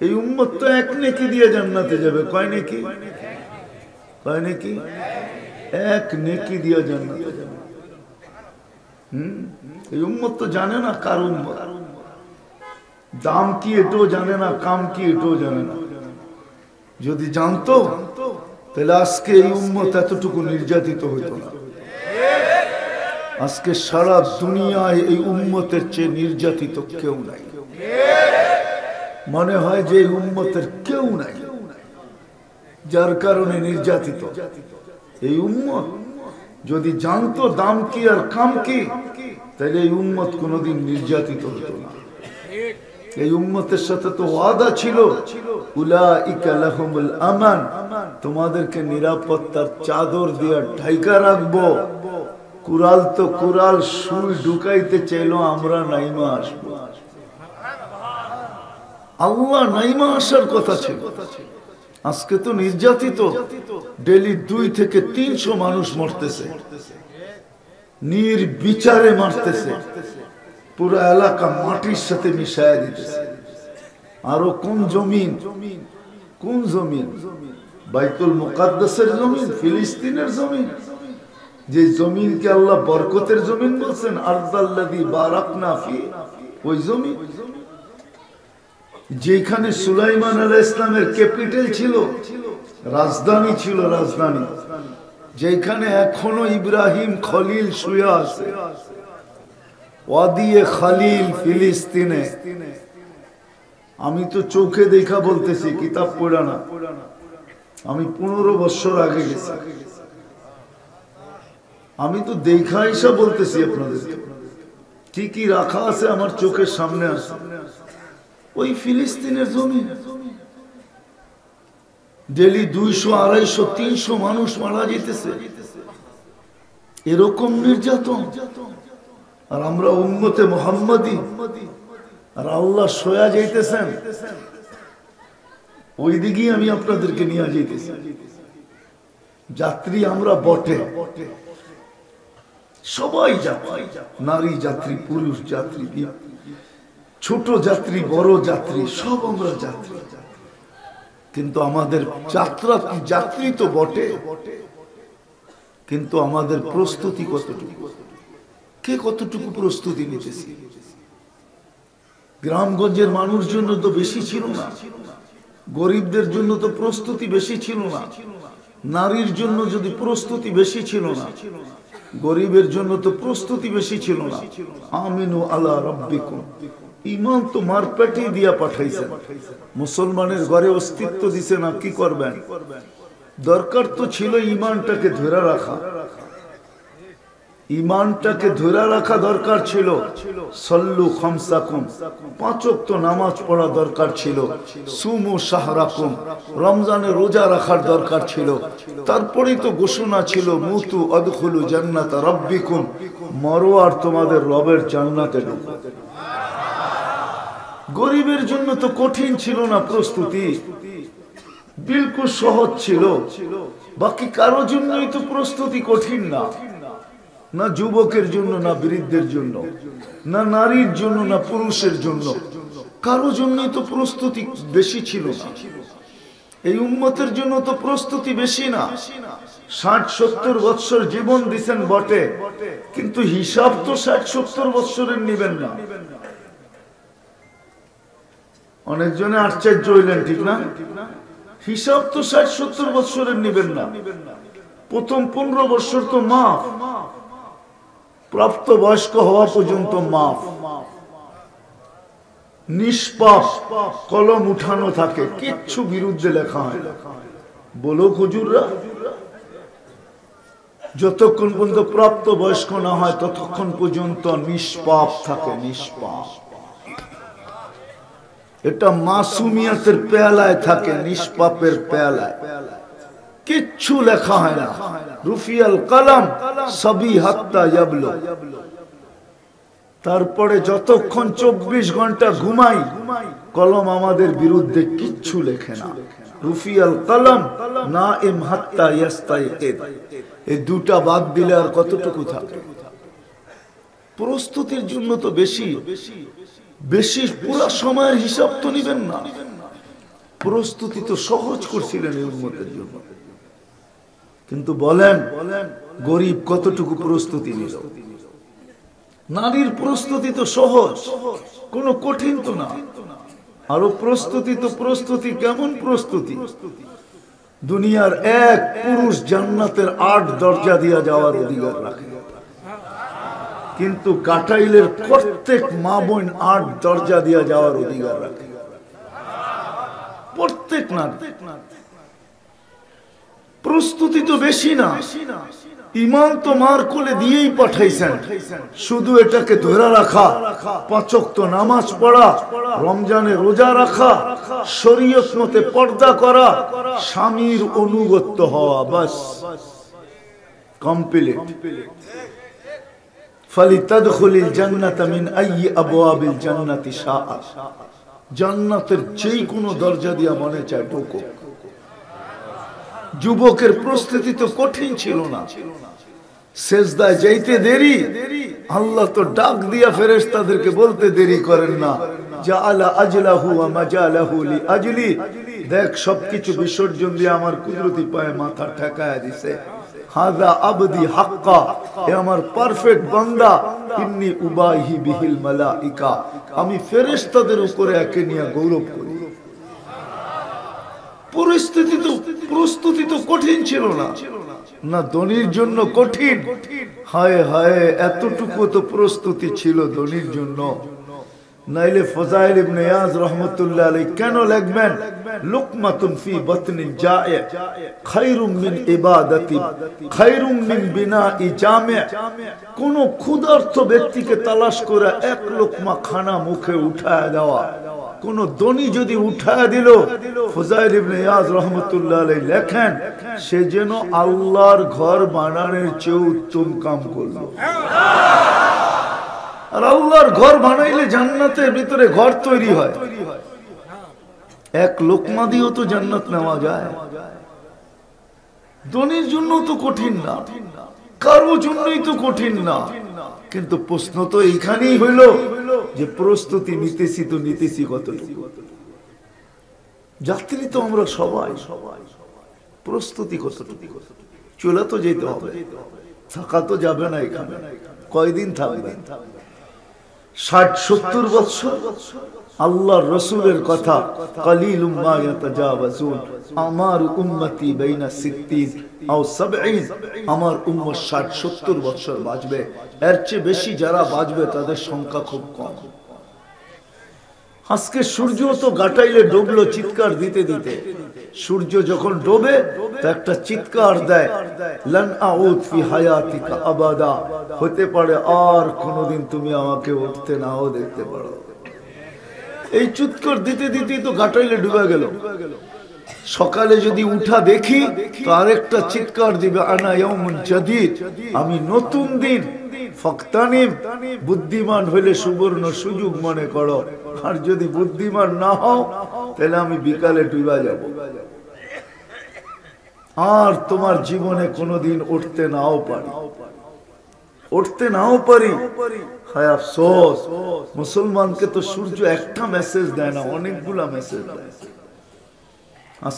এই উম্মত তো এক নেকি দিয়ে জান্নাতে যাবে। কয় নেকি? কয় নেকি? এক নেকি দিয়ে জান্নাতে যাবে। এই উম্মত তো জানে না কার উম্মত, দাম কি এটাও জানে না, কাম কি এটাও জানে না। যদি জানতো তাহলে আজকে এই উম্মত এতটুকু নির্যাতিত হইতো না। আজকে সারা দুনিয়ায় এই উম্মতের চেয়ে নির্যাতিত কেউ নাই। মনে হয় যে এই উম্মতের কেউ নাই, যার কারণে নির্যাতিত। এই উম্মত যদি জানতো দাম কি আর কাম কি, তাহলে এই উম্মত কোনোদিন নির্যাতিত হতো না। এই উম্মতের সাথে তো ওয়াদা ছিল, উলাইকা লাহুমুল আমান, তোমাদেরকে নিরাপত্তার চাদর দিয়ে ঢাইকা রাখবো। কুরাল তো কুরাল সুই ঢুকাইতে চাইলো, আমরা নাইমা আসবো। আল্লাহ নাইমা আসার কথা ছিল। আজকে তো নির্যাতিত, ডেলি 2 থেকে 300 মানুষ মরতেছে, নির্বিচারে মারতেছে, পুরো এলাকা মাটির সাথে মিশায়া দিতেছে। আরো কোন জমিন, কোন জমিন? বাইতুল মুকাদ্দাসের জমিন, ফিলিস্তিনের জমিন, যে জমিনকে আল্লাহ বরকতের জমিন বলছেন, আরদাল্লাযী বারাকনা ফি, ওই জমিন যেখানে সুলাইমান আলাইহিস সালামের ক্যাপিটাল ছিল, রাজধানী ছিল, রাজধানী যেখানে এখনো ইব্রাহিম খলিল শুয়ে আছে, ওয়াদিয়ে খালিল ফিলিস্তিনে। আমি তো চোখে দেখা বলতেছি, কিতাব পড়া না। আমি 15 বছর আগে গেছি, আমি তো দেখা এসে বলতেছি আপনাদের কি কি রাখা আছে আমার চোখের সামনে আছে। ওই ফিলিস্তিনের জমিন ডেলি 200, 250, 300 মানুষ মারা যেতেছে, এরকম নির্যাতন। আর আমরা উম্মতে মুহাম্মাদি, আর আল্লাহ সয়া যাইতেছেন ওই দিকেই আমি আপনাদেরকে নিয়ে যাইতেছি। যাত্রী আমরা বটে, সবাই যাত্রী, নারী যাত্রী, পুরুষ যাত্রী, ছোট যাত্রী, বড় যাত্রী, সব আমরা যাত্রী। কিন্তু আমাদের যাত্রা, যাত্রী তো বটে, কিন্তু আমাদের প্রস্তুতি কতটুকু, কে কতটুকু প্রস্তুতি নিতেছি? গ্রামগঞ্জের মানুষের জন্য তো বেশি ছিল না, গরিবদের জন্য তো প্রস্তুতি বেশি ছিল না, নারীর জন্য যদি প্রস্তুতি বেশি ছিল না, গরিবের জন্য তো প্রস্তুতি বেশি ছিল না। আমিনু আলা রাব্বিকুম, ইমান তো মারপেটে দিয়া পাঠাইছেন, মুসলমানের ঘরে অস্তিত্ব দিছে না, কি করবেন? দরকার তো ছিল ইমানটাকে ধরে রাখা, ইমানটাকে ধরে রাখা দরকার ছিল। সল্লু খামসাকুম, 5 ওয়াক্ত নামাজ পড়া দরকার ছিল। সুমু শাহরাকুম, রমজানে রোজা রাখার দরকার ছিল। তারপরেই তো ঘোষণা ছিল, মুতু আদখুলু জান্নাত রাব্বিকুম, মরো আর তোমাদের রবের জান্নাতে ঢুকো। গরিবের জন্য তো কঠিন ছিল না প্রস্তুতি, বিলকুল সহজ ছিল। বাকি কারো জন্যই তো প্রস্তুতি কঠিন না, না যুবকের জন্য, না বৃদ্ধের জন্য, না নারীর জন্য, না পুরুষের জন্য, কারো জন্যই তো প্রস্তুতি বেশি ছিল না। এই উম্মতের জন্য তো প্রস্তুতি বেশি না। 60-70 বছর জীবন দিছেন বটে, কিন্তু হিসাব তো 60-70 বছরের নিবেন না। অনেকজনে আশ্চর্য হইলেন, ঠিক না? হিসাব তো 60-70 বছরের নিবেন না। প্রথম 15 বছর তো মাফ, প্রাপ্ত বয়স্ক হওয়া পর্যন্ত মাফ, নিষ্পাপ, কলম উঠানো থাকে, কিচ্ছু বিরুদ্ধে লেখা হয় না। বলো হুজুররা, যতক্ষণ পর্যন্ত প্রাপ্ত বয়স্ক না হয় ততক্ষণ পর্যন্ত নিষ্পাপ থাকে, নিষ্পাপ। এটা মাসুমিয়াতের পেয়ালায় থাকে, নিষ্পাপের পেয়ালায় কিচ্ছু লেখা হয় না। রুফিয়াল কলম সবই হাত্তা ইয়াবলু। তারপরে যতক্ষণ 24 ঘন্টা ঘুমাই, কলম আমাদের বিরুদ্ধে কিচ্ছু লেখে না। রুফিয়াল কলম নাইম হাত্তা ইয়াস্তাইকিদ, এই দুটা বাদ দিলে আর কতটুকু থাকে? প্রস্তুতির জন্য তো বেশি বেশি পুরো সময়ের হিসাব তো নিবেন না। প্রস্তুতি তো সহজ করছিলেন এই উম্মতের জন্য, কিন্তু বলেন গরিব কতটুকু প্রস্তুতি নিল? নারীর প্রস্তুতি তো সহজ, কোনো কঠিন তো না। আরো প্রস্তুতি কেমন প্রস্তুতি? দুনিয়ার এক পুরুষ জান্নাতের 8 দরজা দিয়া যাওয়ার অধিকার রাখে, কিন্তু কাটাইলের প্রত্যেক মা বোন 8 দরজা দিয়া যাওয়ার অধিকার রাখে, প্রত্যেক না। প্রস্তুতি তো বেশি না, ইমান তো মার কোলে দিয়েই পাঠাইছেন, শুধু এটাকে ধরে রাখা, 5 ওয়াক্ত নামাজ পড়া, রমজানে রোজা রাখা, শরীয়ত মতে পর্দা করা, স্বামীর অনুগত্য হওয়া, বাস কমপ্লিট। ফালিতাদখুলিল জান্নাতা মিন আইয়ি আবওয়াবিল জান্নাতি শাআ, জান্নাতের যেই কোনো দরজা দিয়া মনে চায় ঢোকো। যুবকের প্রস্তুতি তো কঠিন ছিল না, সেজদায় যাইতে দেরি, আল্লাহ তো ডাক দিয়া ফেরেশতাদেরকে বলতে দেরি করেন না, জাআলা আজলাহু ওয়া মাজালাহু লিআজলি, দেখ সবকিছু বিসর্জন দিয়ে আমার কুদরতি পায়ে মাথা ঠেকায়া দিছে। হাযা আবদি হাক্কা, এ আমার পারফেক্ট বান্দা, ইন্নী উবাহি বিহিল মালাইকা, আমি ফেরেশতাদের উপরে একে নিয়ে গৌরব করি। প্রস্তুতি তো কঠিন ছিল না, না ধনীর জন্য কঠিন। হায় হায়, এতটুকু তো প্রস্তুতি ছিল ধনীর জন্য, নাইলে ফজাইল ইবনে ইয়াজ রাহমাতুল্লাহ আলাইহি কেন লিখবেন লুকমাতুন ফি বাতনিল জা'i খায়রুম মিন ইবাদাতি খায়রুম মিন বিনাই জামি'। কোন ক্ষুধার্ত ব্যক্তিকে তালাশ করে এক লোকমা খানা মুখে উঠায় দেওয়া, কোন ধনী যদি উঠায় দিল, ফজাইল ইবনে ইয়াজ রাহমাতুল্লাহ আলাইহি লেখেন সে যেন আল্লাহর ঘর বানানোর চেয়ে উত্তম কাম করল। আর আল্লাহর ঘর বানাইলে জান্নাতের ভিতরে ঘর তৈরি হয়, এক লোকমা দিয়েও তো জান্নাত নেওয়া যায়। ধনীর জন্য তো কঠিন না, কারো জন্যই তো কঠিন না, কিন্তু প্রশ্ন তো এইখানেই হইল যে প্রস্তুতি নিতেছি কতটুকু? যাত্রী তো আমরা সবাই, প্রস্তুতি কতটুকু? চলে তো যেতে হবে, থাকা তো যাবে না এখানে। কয়দিন থাকবে? 60-70 বছর। আল্লাহর রাসূলের কথা, কালিলুম মা ইয়াতাজাওয়াজুন, আমার উম্মতি বাইনা 60 আও 70, আমার উম্মত 60-70 বছর বাঁচবে, এর চেয়ে বেশি যারা বাঁচবে তাদের সংখ্যা খুব কম। আজকে সূর্য তো গাটাইলে ডুবলো চিৎকার দিতে দিতে, সূর্য যখন ডোবে তো একটা চিৎকার দেয়, লান আউদ ফি হায়াতিকা আবাদা, হতে পারে আর কোনোদিন তুমি আমাকে উঠতে নাও দেখতে পারো। এই চিৎকার দিতে দিতে তো গাটাইলে ডুবে গেল। সকালে যদি উঠা দেখি তো আরেকটা চিৎকার দিবে, আনা ইয়াউমুন জাদীদ, আমি নতুন দিন। ফক্তানিম, বুদ্ধিমান হইলে সুবর্ণ সুযোগ মনে করো, আর যদি বুদ্ধিমান না হও তাহলে আমি বিকালে ডুবা যাব, আর তোমার জীবনে কোনোদিন উঠতে নাও পারি। হায় আফসোস, মুসলমানকে তো সূর্য একটা মেসেজ দেয় না, অনেকগুলা মেসেজ দেয়।